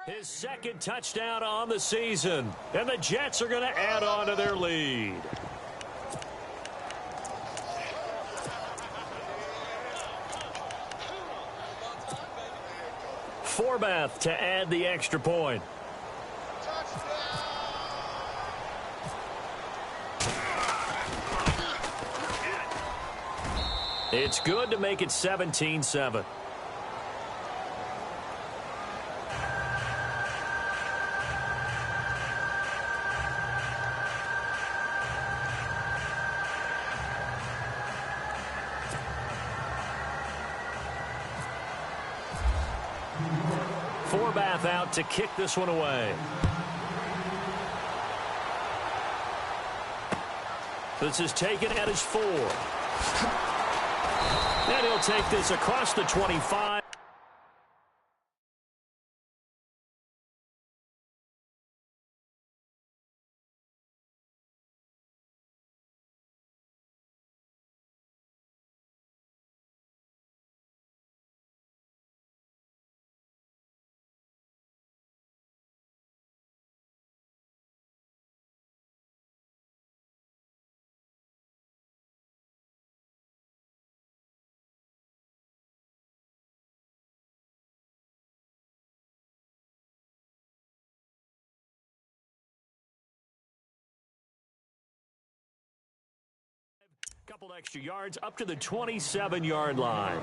His second touchdown on the season. And the Jets are going to add on to their lead. Forbath to add the extra point. It's good to make it 17-7. Forbath out to kick this one away. This is taken at his 4. And he'll take this across the 25. Couple extra yards up to the 27-yard line.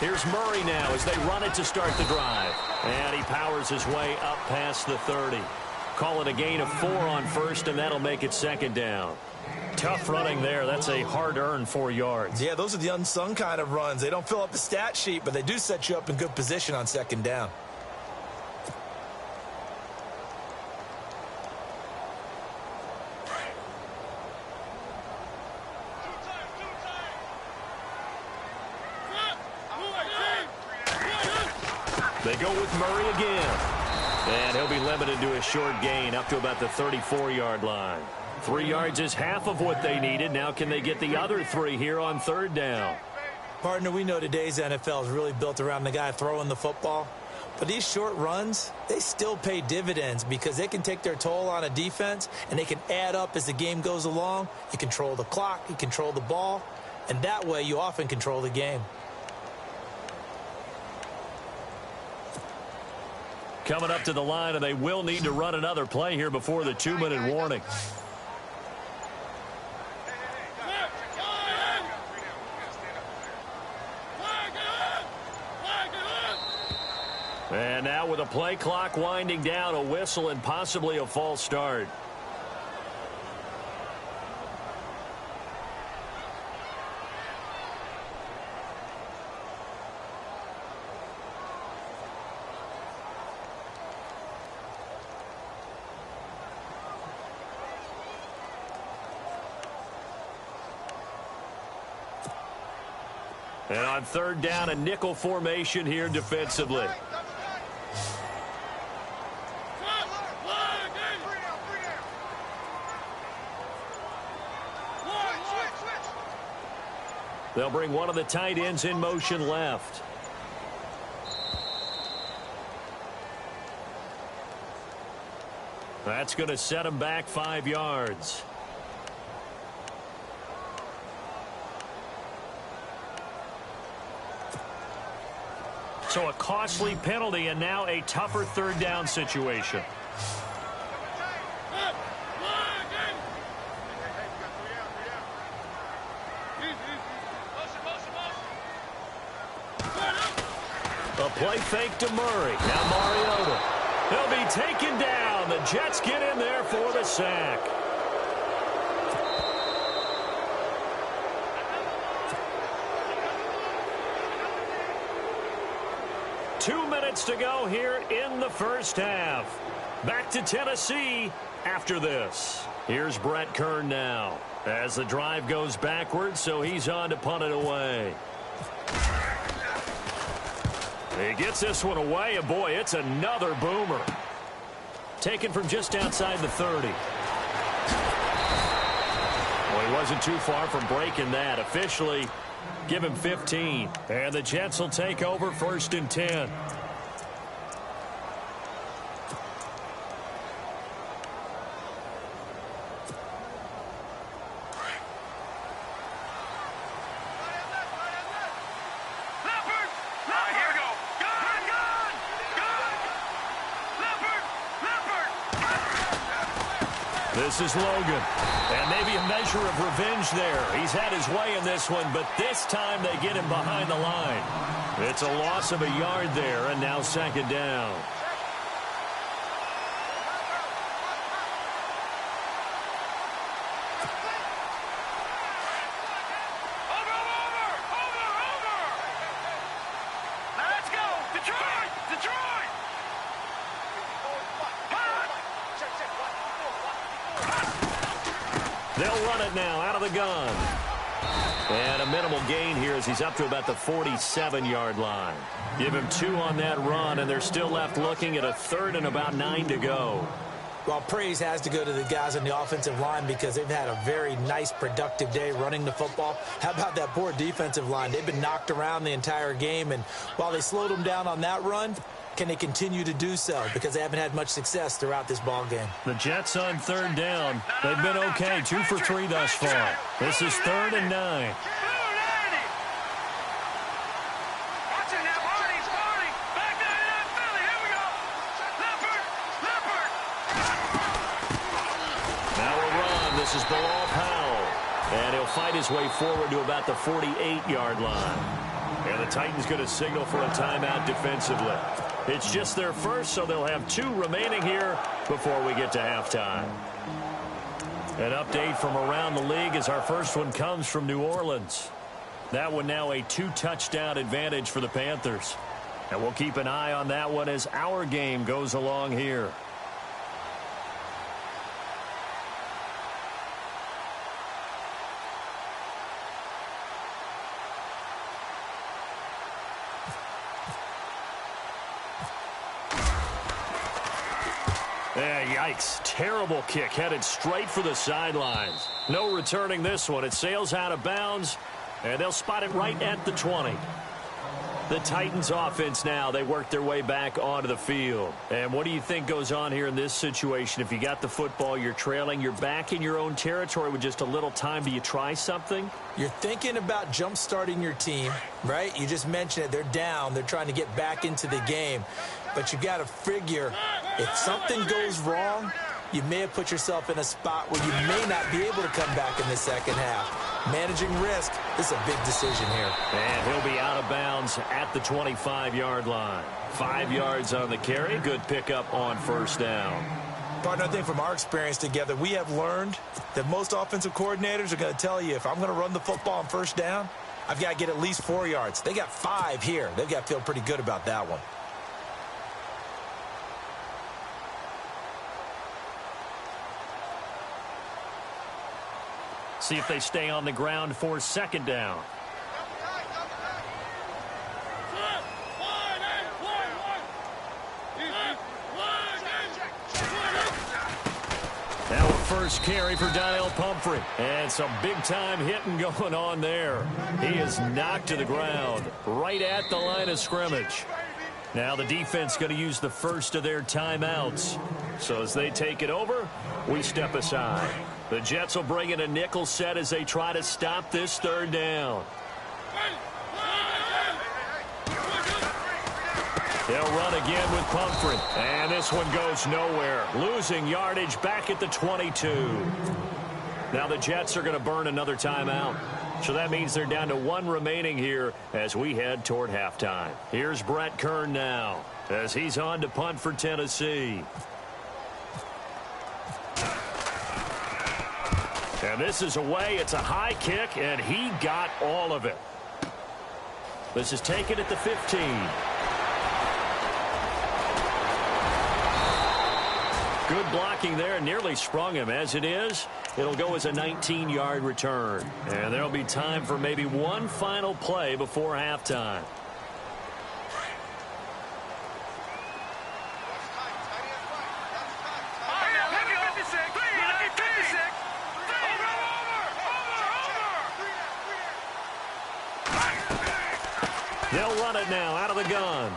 Here's Murray now as they run it to start the drive. And he powers his way up past the 30. Call it a gain of 4 on first, and that'll make it second down. Tough running there. That's a hard-earned 4 yards. Yeah, those are the unsung kind of runs. They don't fill up the stat sheet, but they do set you up in good position on second down. They go with Murray again. And he'll be limited to a short gain up to about the 34-yard line. 3 yards is half of what they needed. Now can they get the other 3 here on third down? Partner, we know today's NFL is really built around the guy throwing the football. But these short runs, they still pay dividends because they can take their toll on a defense and they can add up as the game goes along. You control the clock, you control the ball, and that way you often control the game. Coming up to the line, and they will need to run another play here before the 2-minute warning. And now with a play clock winding down, a whistle and possibly a false start. And on third down, a nickel formation here defensively. They'll bring one of the tight ends in motion left. That's going to set him back 5 yards. So a costly penalty and now a tougher third down situation. A play fake to Murray. Now Mariota. He'll be taken down. The Jets get in there for the sack. Two minutes to go here in the first half. Back to Tennessee after this. Here's Brett Kern now as the drive goes backwards, so he's on to punt it away. He gets this one away, and boy, it's another boomer. Taken from just outside the 30. Well, he wasn't too far from breaking that. Officially, give him 15. And the Jets will take over 1st and 10. This is Logan, and maybe a measure of revenge there. He's had his way in this one, but this time they get him behind the line. It's a loss of a yard there, and now 2nd down. Let's go! Detroit! Detroit! They'll run it now out of the gun. And a minimal gain here as he's up to about the 47-yard line. Give him 2 on that run, and they're still left looking at a 3rd and about 9 to go. Well, praise has to go to the guys on the offensive line because they've had a very nice, productive day running the football. How about that poor defensive line? They've been knocked around the entire game, and while they slowed them down on that run, can they continue to do so? Because they haven't had much success throughout this ball game. The Jets on 3rd down. They've been okay, 2 for 3 thus far. This is 3rd and 9. Now a run. This is below Powell. And he'll fight his way forward to about the 48-yard line. And the Titans going to signal for a timeout defensively. It's just their first, so they'll have 2 remaining here before we get to halftime. An update from around the league as our first one comes from New Orleans. That one now a 2-touchdown advantage for the Panthers. And we'll keep an eye on that one as our game goes along here. Yikes. Terrible kick headed straight for the sidelines. No returning this one. It sails out of bounds, and they'll spot it right at the 20. The Titans offense now, they work their way back onto the field. And what do you think goes on here in this situation? If you got the football, you're trailing, you're back in your own territory with just a little time. Do you try something? You're thinking about jump-starting your team, right? You just mentioned it. They're down. They're trying to get back into the game. But you got to figure if something goes wrong, you may have put yourself in a spot where you may not be able to come back in the second half. Managing risk is a big decision here. And he'll be out of bounds at the 25-yard line. 5 yards on the carry. Good pickup on 1st down. Partner, I think from our experience together, we have learned that most offensive coordinators are going to tell you if I'm going to run the football on 1st down, I've got to get at least 4 yards. They got 5 here. They've got to feel pretty good about that one. See if they stay on the ground for 2nd down. Now a first carry for Daniel Pumphrey. And some big-time hitting going on there. He is knocked to the ground right at the line of scrimmage. Now the defense going to use the first of their timeouts. So as they take it over, we step aside. The Jets will bring in a nickel set as they try to stop this 3rd down. They'll run again with Pumphrey. And this one goes nowhere. Losing yardage back at the 22. Now the Jets are going to burn another timeout. So that means they're down to 1 remaining here as we head toward halftime. Here's Brett Kern now as he's on to punt for Tennessee. And this is away. It's a high kick, and he got all of it. This is taken at the 15. Good blocking there. Nearly sprung him. As it is, it'll go as a 19-yard return. And there'll be time for maybe one final play before halftime. They'll run it now out of the gun.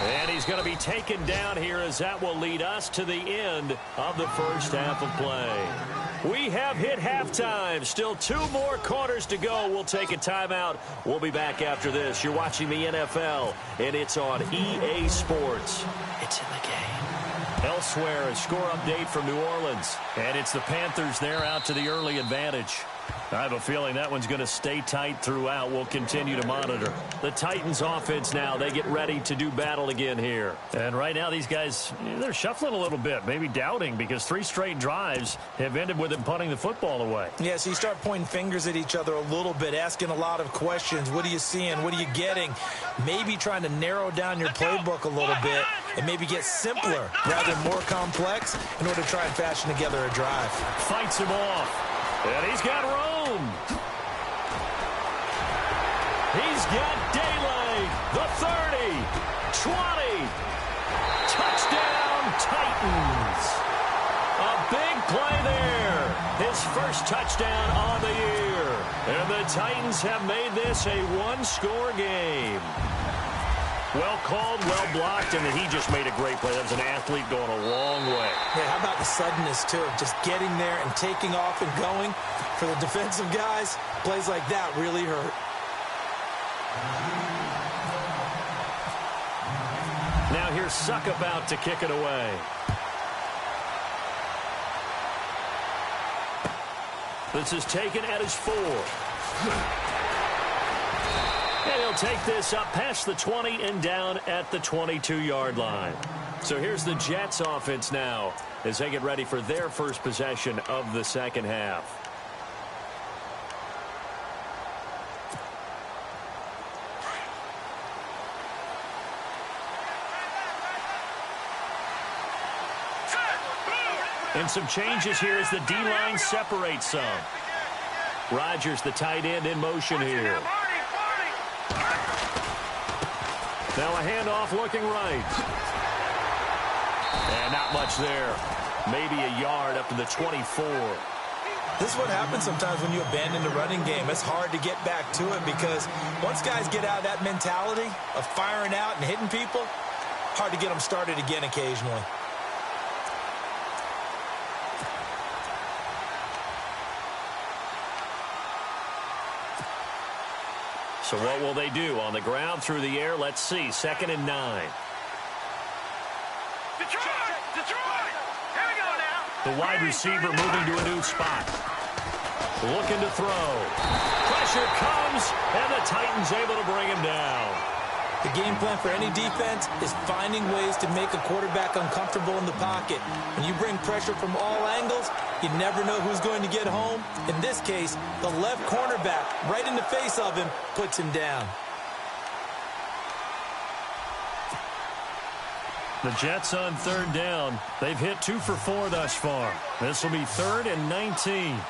And he's going to be taken down here as that will lead us to the end of the first half of play. We have hit halftime. Still 2 more quarters to go. We'll take a timeout. We'll be back after this. You're watching the NFL, and it's on EA Sports. It's in the game. Elsewhere, a score update from New Orleans. And it's the Panthers there out to the early advantage. I have a feeling that one's going to stay tight throughout. We'll continue to monitor. The Titans offense now, they get ready to do battle again here. And right now these guys, they're shuffling a little bit, maybe doubting, because 3 straight drives have ended with them punting the football away. Yeah, so you start pointing fingers at each other a little bit, asking a lot of questions. What are you seeing? What are you getting? Maybe trying to narrow down your playbook a little bit and maybe get simpler rather than more complex in order to try and fashion together a drive. Fights him off. And he's got room. He's got daylight. The 30, 20. Touchdown, Titans. A big play there. His first touchdown on the year. And the Titans have made this a 1-score game. Well called, well blocked, and he just made a great play. That was an athlete going a long way. Yeah, how about the suddenness, too, of just getting there and taking off and going? For the defensive guys, plays like that really hurt. Now here's Suck about to kick it away. This is taken at his 4. And he'll take this up past the 20 and down at the 22-yard line. So here's the Jets offense now as they get ready for their first possession of the second half. And some changes here as the D-line separates some. Rodgers, the tight end, in motion here. Now a handoff looking right. And not much there. Maybe a yard up to the 24. This is what happens sometimes when you abandon the running game. It's hard to get back to it because once guys get out of that mentality of firing out and hitting people, hard to get them started again occasionally. So what will they do? On the ground, through the air, let's see. 2nd and 9. Detroit! Detroit! Here we go now. The wide receiver moving to a new spot. Looking to throw. Pressure comes, and the Titans able to bring him down. The game plan for any defense is finding ways to make a quarterback uncomfortable in the pocket. When you bring pressure from all angles, you never know who's going to get home. In this case, the left cornerback, right in the face of him, puts him down. The Jets on 3rd down. They've hit 2 for 4 thus far. This will be 3rd and 19.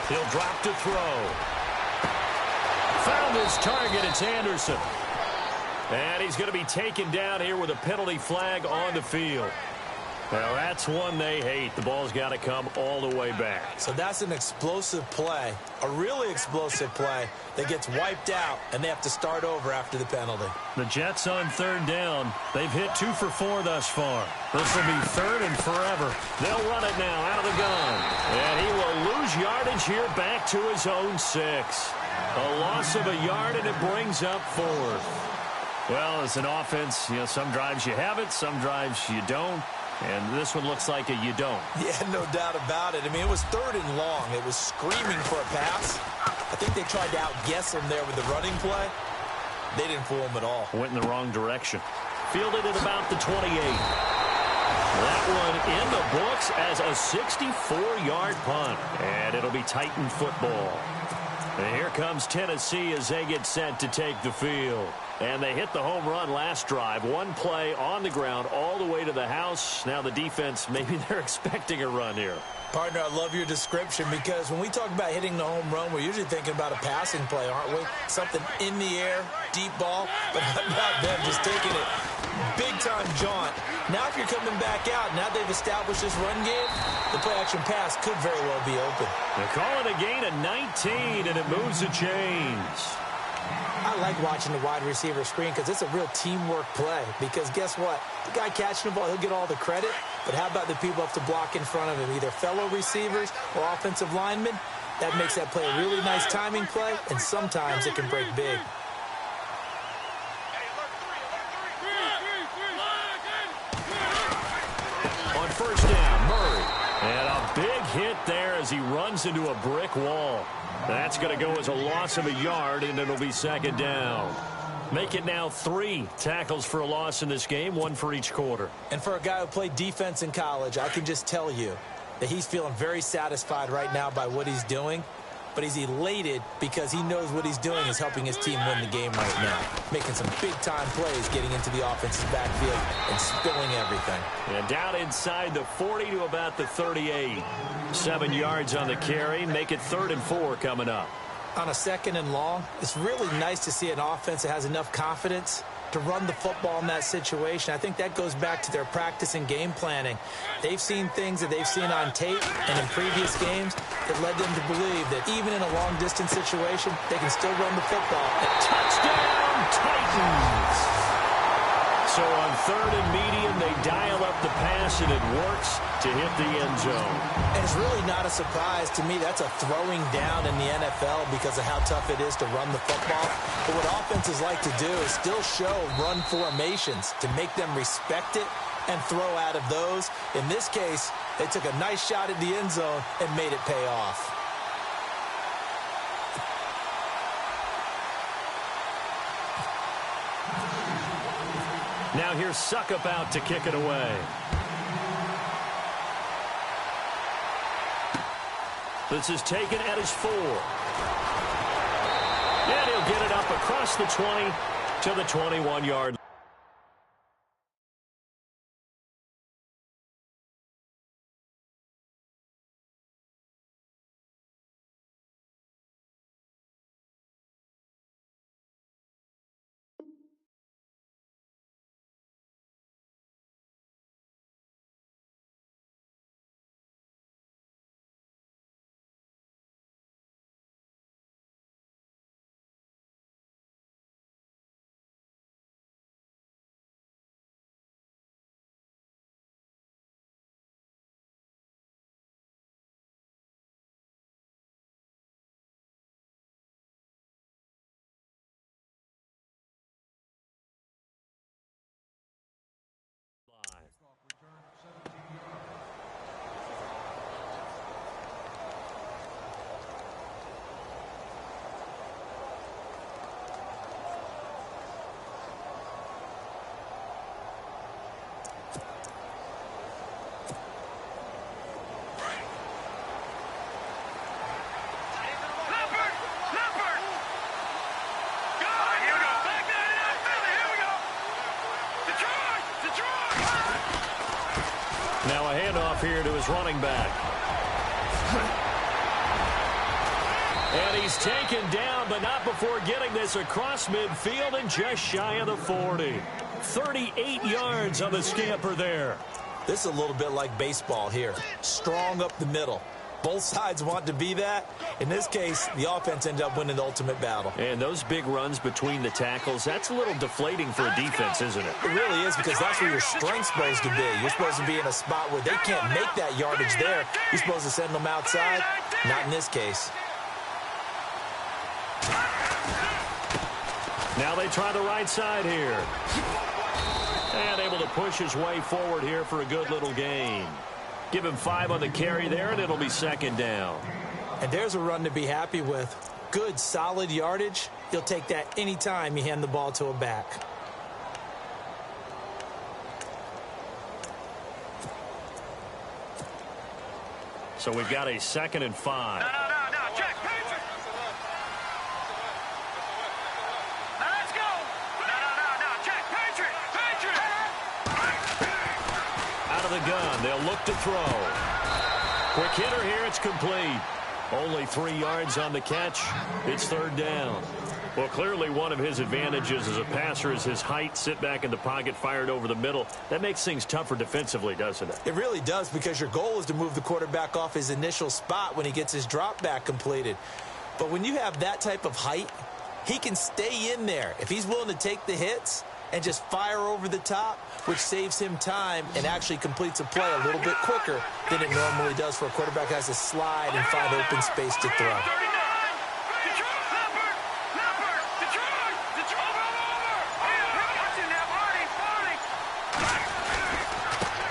He'll drop to throw. Found his target. It's Anderson. And he's going to be taken down here with a penalty flag on the field. Well, that's one they hate. The ball's got to come all the way back. So that's an explosive play, a really explosive play that gets wiped out, and they have to start over after the penalty. The Jets on 3rd down. They've hit 2 for 4 thus far. This will be 3rd and forever. They'll run it now out of the gun. And he will lose yardage here back to his own 6. A loss of a yard, and it brings up 4th. Well, as an offense, some drives you have it, some drives you don't. And this one looks like a you don't. Yeah, no doubt about it. I mean, it was 3rd and long. It was screaming for a pass. I think they tried to outguess him there with the running play. They didn't fool him at all. Went in the wrong direction. Fielded at about the 28. That one in the books as a 64-yard punt. And it'll be Titan football. And here comes Tennessee as they get set to take the field. And they hit the home run last drive. One play on the ground all the way to the house. Now the defense, maybe they're expecting a run here. Partner, I love your description because when we talk about hitting the home run, we're usually thinking about a passing play, aren't we? Something in the air, deep ball. But how about them just taking it big-time jaunt? Now if you're coming back out, now they've established this run game, the play-action pass could very well be open. They call it a gain of 19, and it moves the chains. I like watching the wide receiver screen because it's a real teamwork play. Because guess what? The guy catching the ball, he'll get all the credit. But how about the people up to block in front of him, either fellow receivers or offensive linemen? That makes that play a really nice timing play, and sometimes it can break big. On first down, Murray. And a big hit there as he runs into a brick wall. That's going to go as a loss of a yard, and it'll be second down. Make it now 3 tackles for a loss in this game, 1 for each quarter. And for a guy who played defense in college, I can just tell you that he's feeling very satisfied right now by what he's doing. But he's elated because he knows what he's doing is helping his team win the game right now. Making some big-time plays, getting into the offensive backfield and spilling everything. And down inside the 40 to about the 38. 7 yards on the carry. Make it 3rd and 4 coming up. On a 2nd and long, it's really nice to see an offense that has enough confidence to run the football in that situation. I think that goes back to their practice and game planning. They've seen things that they've seen on tape and in previous games that led them to believe that even in a long-distance situation, they can still run the football. Touchdown, Titans! So on 3rd and medium, they dial up the pass, and it works to hit the end zone. And it's really not a surprise to me. That's a throwing down in the NFL because of how tough it is to run the football. But what offenses like to do is still show run formations to make them respect it and throw out of those. In this case, they took a nice shot at the end zone and made it pay off. Now here's Suckup out to kick it away. This is taken at his 4. And he'll get it up across the 20 to the 21-yard line. Now a handoff here to his running back. And he's taken down, but not before getting this across midfield and just shy of the 40. 38 yards on the scamper there. This is a little bit like baseball here. Strong up the middle. Both sides want to be that. In this case, the offense ended up winning the ultimate battle. And those big runs between the tackles, that's a little deflating for a defense, isn't it? It really is, because that's where your strength's supposed to be. You're supposed to be in a spot where they can't make that yardage there. You're supposed to send them outside. Not in this case. Now they try the right side here. And able to push his way forward here for a good little gain. Give him 5 on the carry there, and it'll be second down. And there's a run to be happy with. Good, solid yardage. You'll take that anytime you hand the ball to a back. So we've got a 2nd and 5. No, check. of the gun. They'll look to throw. Quick hitter here. It's complete. Only 3 yards on the catch. It's third down. Well, clearly one of his advantages as a passer is his height. Sit back in the pocket, fired over the middle. That makes things tougher defensively, doesn't it? It really does, because your goal is to move the quarterback off his initial spot when he gets his drop back completed. But when you have that type of height, he can stay in there if he's willing to take the hits and just fire over the top, which saves him time and actually completes a play a little bit quicker than it normally does for a quarterback who has to slide and find open space to throw.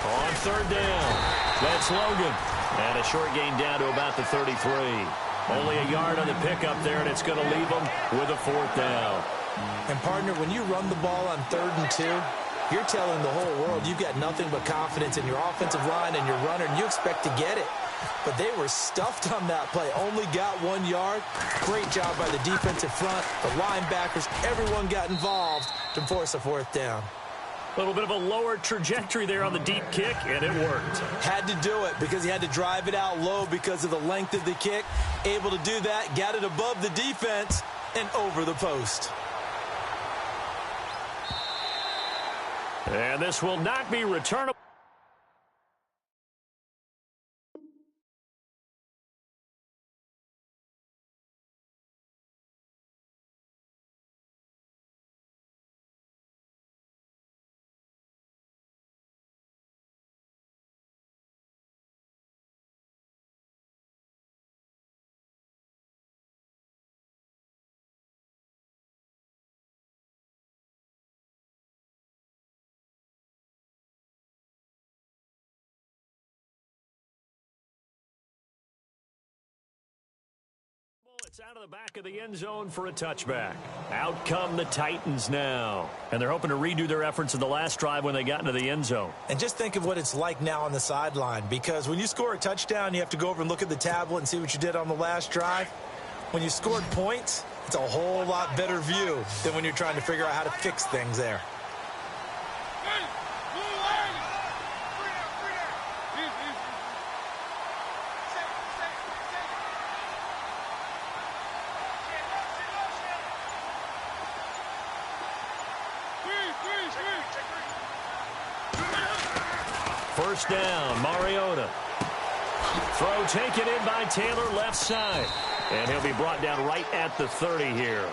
On third down, that's Logan. And a short gain down to about the 33. Only a yard on the pickup there, and it's going to leave them with a fourth down. And, partner, when you run the ball on 3rd and 2, you're telling the whole world you've got nothing but confidence in your offensive line and your runner, and you expect to get it. But they were stuffed on that play. Only got 1 yard. Great job by the defensive front, the linebackers. Everyone got involved to force a fourth down. A little bit of a lower trajectory there on the deep kick, and it worked. Had to do it because he had to drive it out low because of the length of the kick. Able to do that, got it above the defense and over the post. And this will not be returnable. It's out of the back of the end zone for a touchback. Out come the Titans now. And they're hoping to redo their efforts in the last drive when they got into the end zone. And just think of what it's like now on the sideline, because when you score a touchdown, you have to go over and look at the tablet and see what you did on the last drive. When you scored points, it's a whole lot better view than when you're trying to figure out how to fix things there. First down, Mariota. Throw taken in by Taylor, left side. And he'll be brought down right at the 30 here.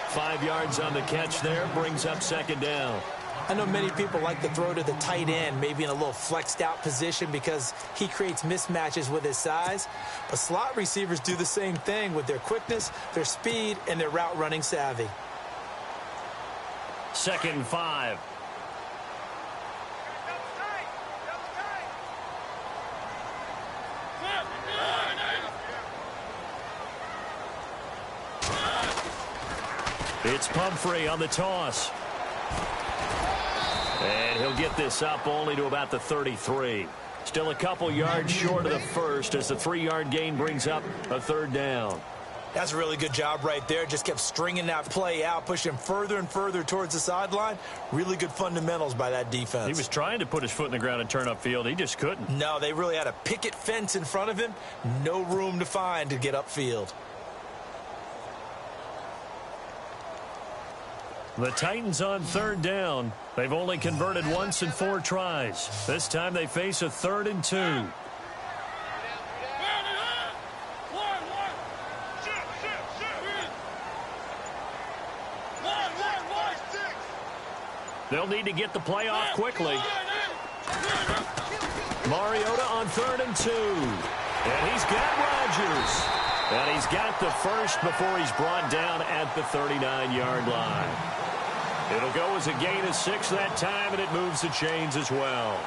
5 yards on the catch there, brings up second down. I know many people like to throw to the tight end, maybe in a little flexed out position because he creates mismatches with his size. But slot receivers do the same thing with their quickness, their speed, and their route running savvy. 2nd and 5. It's Pumphrey on the toss. And he'll get this up only to about the 33. Still a couple yards short of the first as the 3-yard gain brings up a third down. That's a really good job right there. Just kept stringing that play out, pushing him further and further towards the sideline. Really good fundamentals by that defense. He was trying to put his foot in the ground and turn upfield. He just couldn't. No, they really had a picket fence in front of him. No room to find to get upfield. The Titans on third down. They've only converted once in 4 tries. This time they face a 3rd and 2. They'll need to get the play off quickly. Mariota on 3rd and 2. And he's got Rodgers. And he's got the first before he's brought down at the 39-yard line. It'll go as a gain of 6 that time, and it moves the chains as well.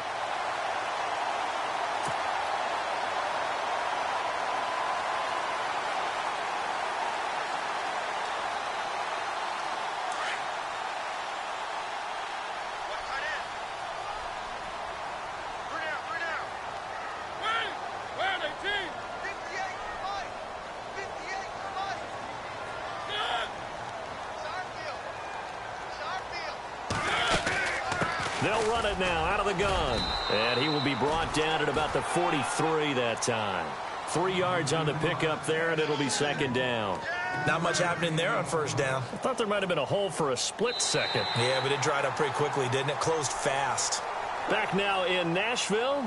They'll run it now out of the gun. And he will be brought down at about the 43 that time. 3 yards on the pickup there, and it'll be second down. Not much happening there on first down. I thought there might have been a hole for a split second. Yeah, but it dried up pretty quickly, didn't it? Closed fast. Back now in Nashville.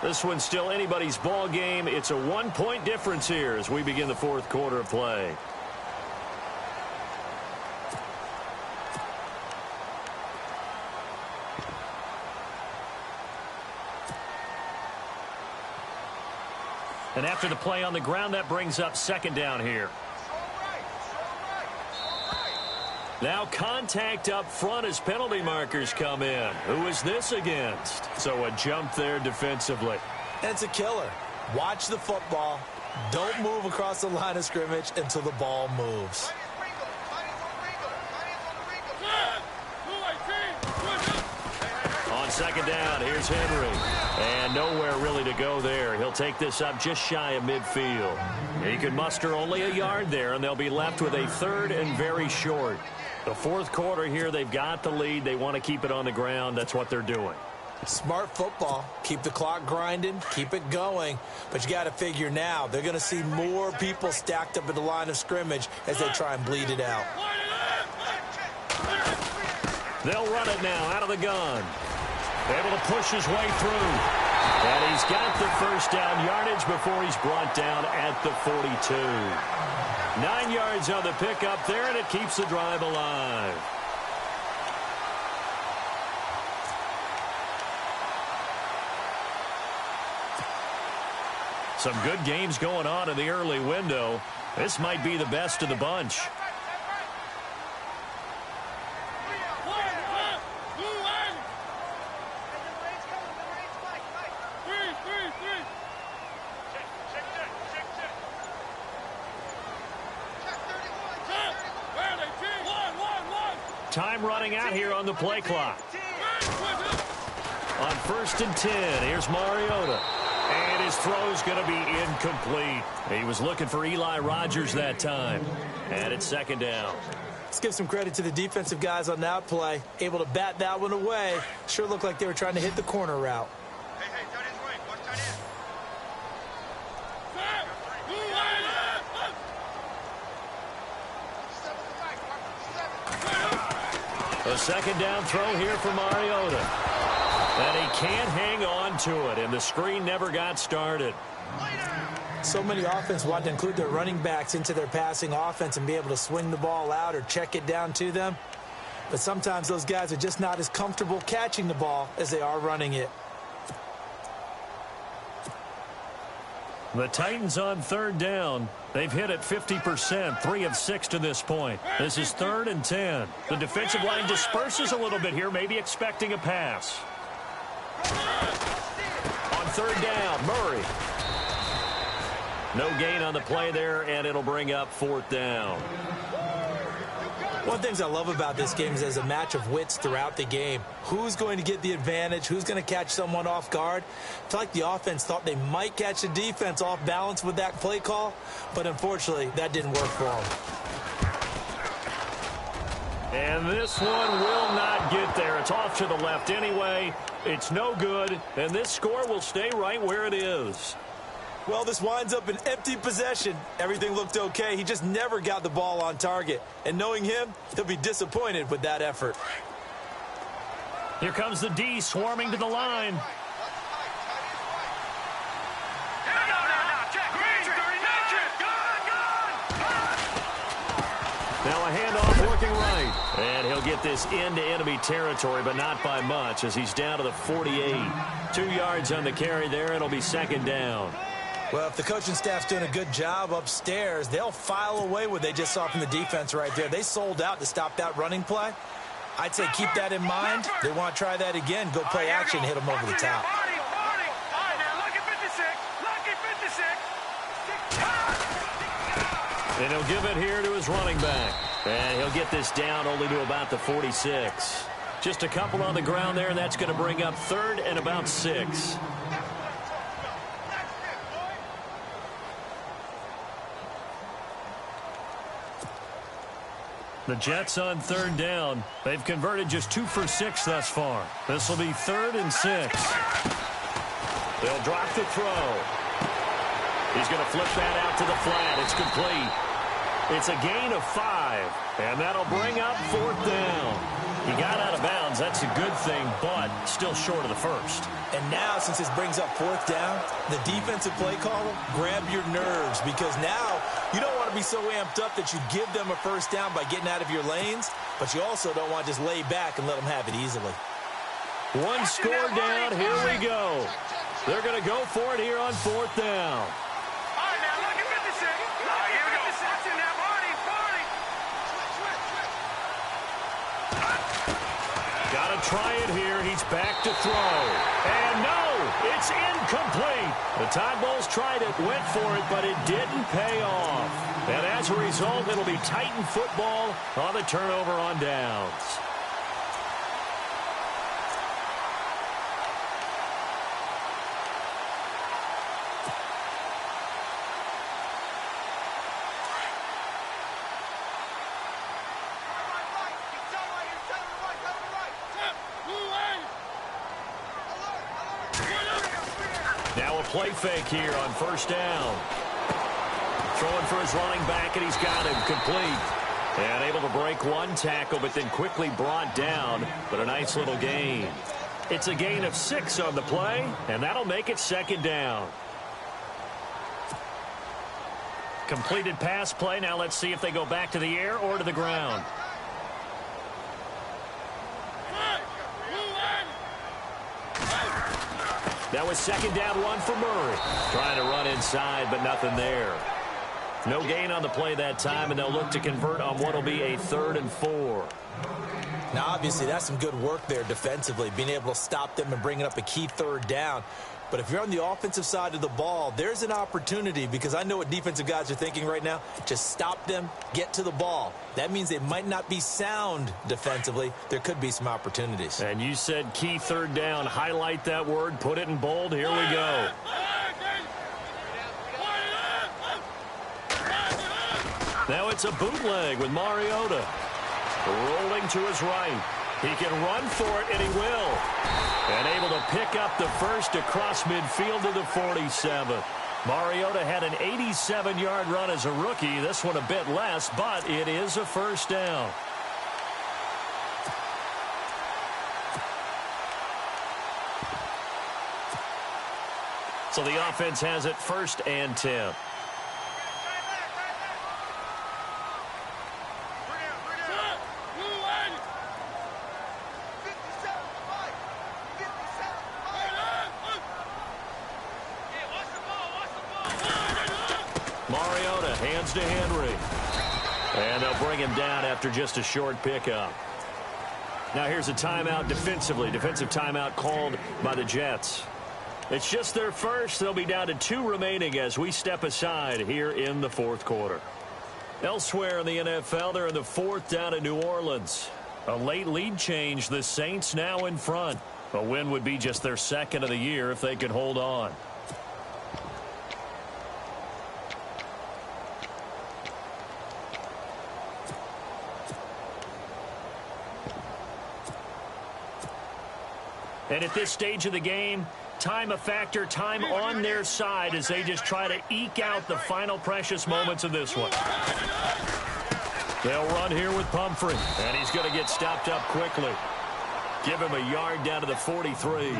This one's still anybody's ball game. It's a 1-point difference here as we begin the fourth quarter of play. And after the play on the ground, that brings up second down here. Now contact up front as penalty markers come in. Who is this against? So a jump there defensively. And it's a killer. Watch the football. Don't move across the line of scrimmage until the ball moves. On second down, here's Henry. And nowhere really to go there. He'll take this up just shy of midfield. He can muster only a yard there, and they'll be left with a third and very short. The fourth quarter here, they've got the lead. They want to keep it on the ground. That's what they're doing. Smart football. Keep the clock grinding. Keep it going. But you got to figure now, they're going to see more people stacked up at the line of scrimmage as they try and bleed it out. They'll run it now out of the gun. Able to push his way through. And he's got the first down yardage before he's brought down at the 42. 9 yards on the pickup there, and it keeps the drive alive. Some good games going on in the early window. This might be the best of the bunch. Time running out here on the play clock. On 1st and 10, here's Mariota. And his throw's going to be incomplete. He was looking for Eli Rogers that time. And it's second down. Let's give some credit to the defensive guys on that play. Able to bat that one away. Sure looked like they were trying to hit the corner route. A second down throw here for Mariota. And he can't hang on to it, and the screen never got started. So many offenses want to include their running backs into their passing offense and be able to swing the ball out or check it down to them. But sometimes those guys are just not as comfortable catching the ball as they are running it. The Titans on third down. They've hit it 50%, 3 of 6 to this point. This is 3rd and 10. The defensive line disperses a little bit here, maybe expecting a pass. On third down, Murray. No gain on the play there, and it'll bring up 4th down. One of the things I love about this game is there's a match of wits throughout the game. Who's going to get the advantage? Who's going to catch someone off guard? I feel like the offense thought they might catch the defense off balance with that play call, but unfortunately, that didn't work for them. And this one will not get there. It's off to the left anyway. It's no good, and this score will stay right where it is. Well, this winds up an empty possession. Everything looked okay. He just never got the ball on target. And knowing him, he'll be disappointed with that effort. Here comes the D swarming to the line. Now a handoff working right. And he'll get this into enemy territory, but not by much as he's down to the 48. 2 yards on the carry there. It'll be second down. Well, if the coaching staff's doing a good job upstairs, they'll file away what they just saw from the defense right there. They sold out to stop that running play. I'd say keep that in mind. They want to try that again. Go play action, hit them over the top. And he'll give it here to his running back. And he'll get this down only to about the 46. Just a couple on the ground there, and that's going to bring up 3rd and about 6. The Jets on third down. They've converted just 2 for 6 thus far. This will be 3rd and 6. They'll drop the throw. He's going to flip that out to the flat. It's complete. It's a gain of 5, and that'll bring up 4th down. He got out of bounds. That's a good thing, but still short of the first. And now, since this brings up 4th down, the defensive play caller, grab your nerves, because now you don't want to be so amped up that you give them a first down by getting out of your lanes, but you also don't want to just lay back and let them have it easily. 1 score down. Here we go. They're going to go for it here on 4th down. All right, now, look at 56. Here we go. That's it now. Party. Got to try it here. He's back to throw. And no, it's incomplete. The Tide Bulls tried it, went for it, but it didn't pay off. And as a result, it'll be Titan football on the turnover on downs. Now a play fake here on first down. Throwing for his running back, and he's got him complete. And able to break 1 tackle, but then quickly brought down. But a nice little gain. It's a gain of 6 on the play, and that'll make it 2nd down. Completed pass play. Now let's see if they go back to the air or to the ground. That was 2nd down 1 for Murray. Trying to run inside, but nothing there. No gain on the play that time, and they'll look to convert on what will be a 3rd and 4. Now, obviously, that's some good work there defensively, being able to stop them and bringing up a key 3rd down. But if you're on the offensive side of the ball, there's an opportunity, because I know what defensive guys are thinking right now. Just stop them, get to the ball. That means they might not be sound defensively. There could be some opportunities. And you said key 3rd down. Highlight that word. Put it in bold. Here we go. Now it's a bootleg with Mariota. Rolling to his right. He can run for it, and he will. And able to pick up the first across midfield to the 47. Mariota had an 87-yard run as a rookie. This one a bit less, but it is a first down. So the offense has it 1st and 10. Mariota hands to Henry. And they'll bring him down after just a short pickup. Now here's a timeout defensively. Defensive timeout called by the Jets. It's just their first. They'll be down to 2 remaining as we step aside here in the 4th quarter. Elsewhere in the NFL, they're in the 4th down in New Orleans. A late lead change. The Saints now in front. A win would be just their 2nd of the year if they could hold on. And at this stage of the game, time a factor, time on their side as they just try to eke out the final precious moments of this one. They'll run here with Pumphrey, and he's going to get stopped up quickly. Give him a yard down to the 43.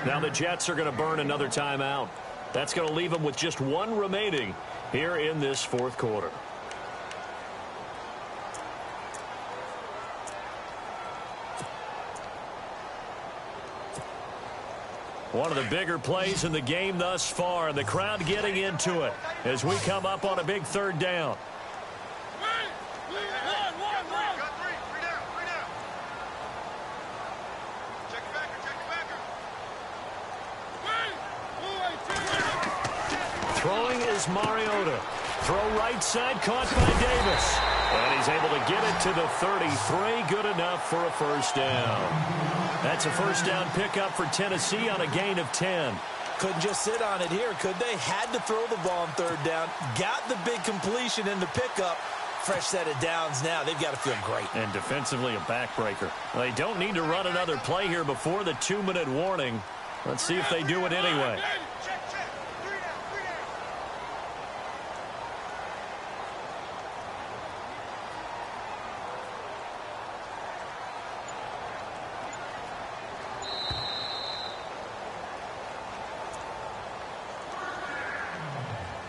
Now the Jets are going to burn another timeout. That's going to leave them with just 1 remaining here in this 4th quarter. One of the bigger plays in the game thus far, and the crowd getting into it as we come up on a big 3rd down. Throwing is Mariota. Throw right side, caught by Davis. And he's able to get it to the 33. Good enough for a first down. That's a first down pickup for Tennessee on a gain of 10. Couldn't just sit on it here, could they? Had to throw the ball on 3rd down. Got the big completion in the pickup. fresh set of downs now. They've got to feel great. And defensively, a backbreaker. They don't need to run another play here before the 2-minute warning. Let's see if they do it anyway.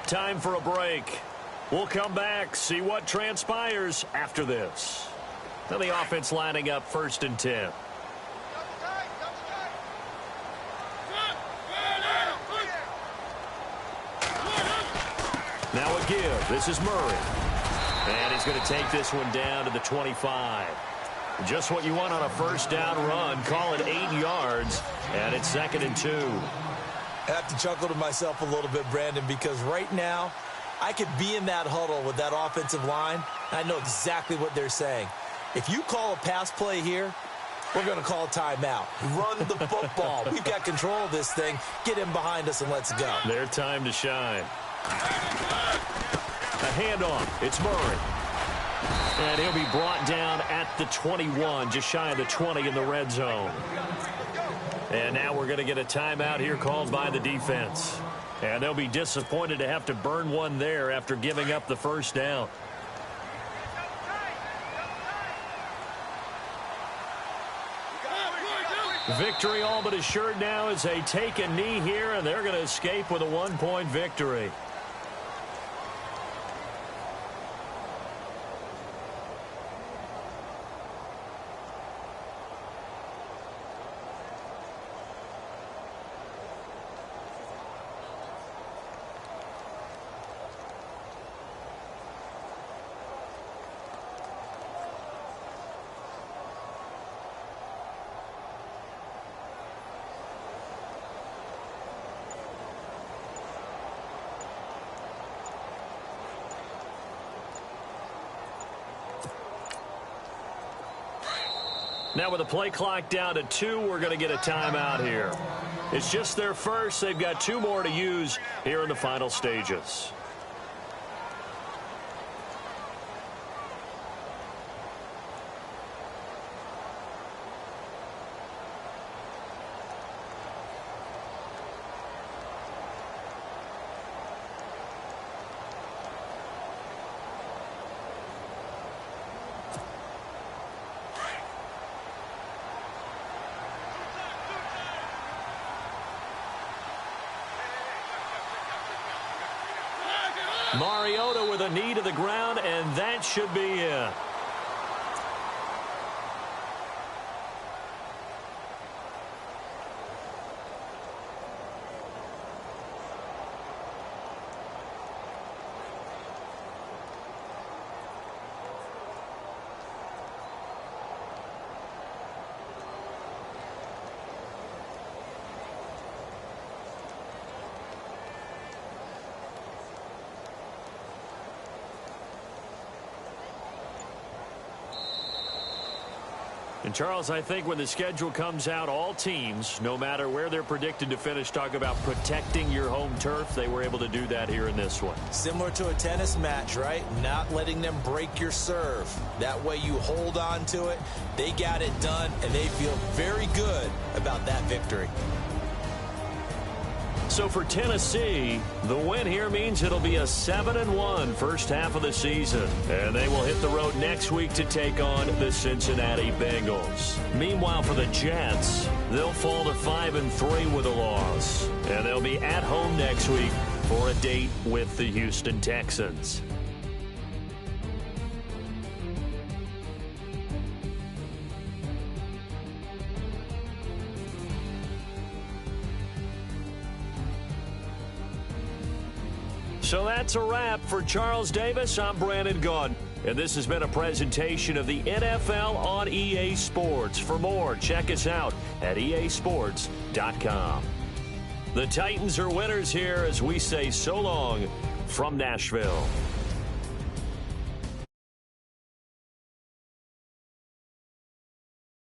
Time for a break. We'll come back, see what transpires after this. Now the offense lining up 1st and 10. Now a give. This is Murray. And he's going to take this one down to the 25. Just what you want on a 1st down run. Call it 8 yards. And it's 2nd and 2. I have to chuckle to myself a little bit, Brandon, because right now I could be in that huddle with that offensive line, and I know exactly what they're saying. If you call a pass play here, we're going to call a timeout. Run the football. We've got control of this thing. Get him behind us and let's go. Their time to shine. A handoff. It's Murray. And he'll be brought down at the 21, just shy of the 20 in the red zone. And now we're going to get a timeout here called by the defense. And they'll be disappointed to have to burn one there after giving up the 1st down. Victory all but assured now as they take a knee here, and they're going to escape with a 1-point victory. Now with the play clock down to 2, we're going to get a timeout here. It's just their first. They've got 2 more to use here in the final stages. Mariota with a knee to the ground, and that should be it. And, Charles, I think when the schedule comes out, all teams, no matter where they're predicted to finish, talk about protecting your home turf. They were able to do that here in this one. Similar to a tennis match, right? Not letting them break your serve. That way you hold on to it. They got it done, and they feel very good about that victory. So for Tennessee, the win here means it'll be a 7-1 first half of the season. And they will hit the road next week to take on the Cincinnati Bengals. Meanwhile, for the Jets, they'll fall to 5-3 with a loss. And they'll be at home next week for a date with the Houston Texans. So that's a wrap. For Charles Davis, I'm Brandon Gaudin. And this has been a presentation of the NFL on EA Sports. For more, check us out at easports.com. The Titans are winners here as we say so long from Nashville.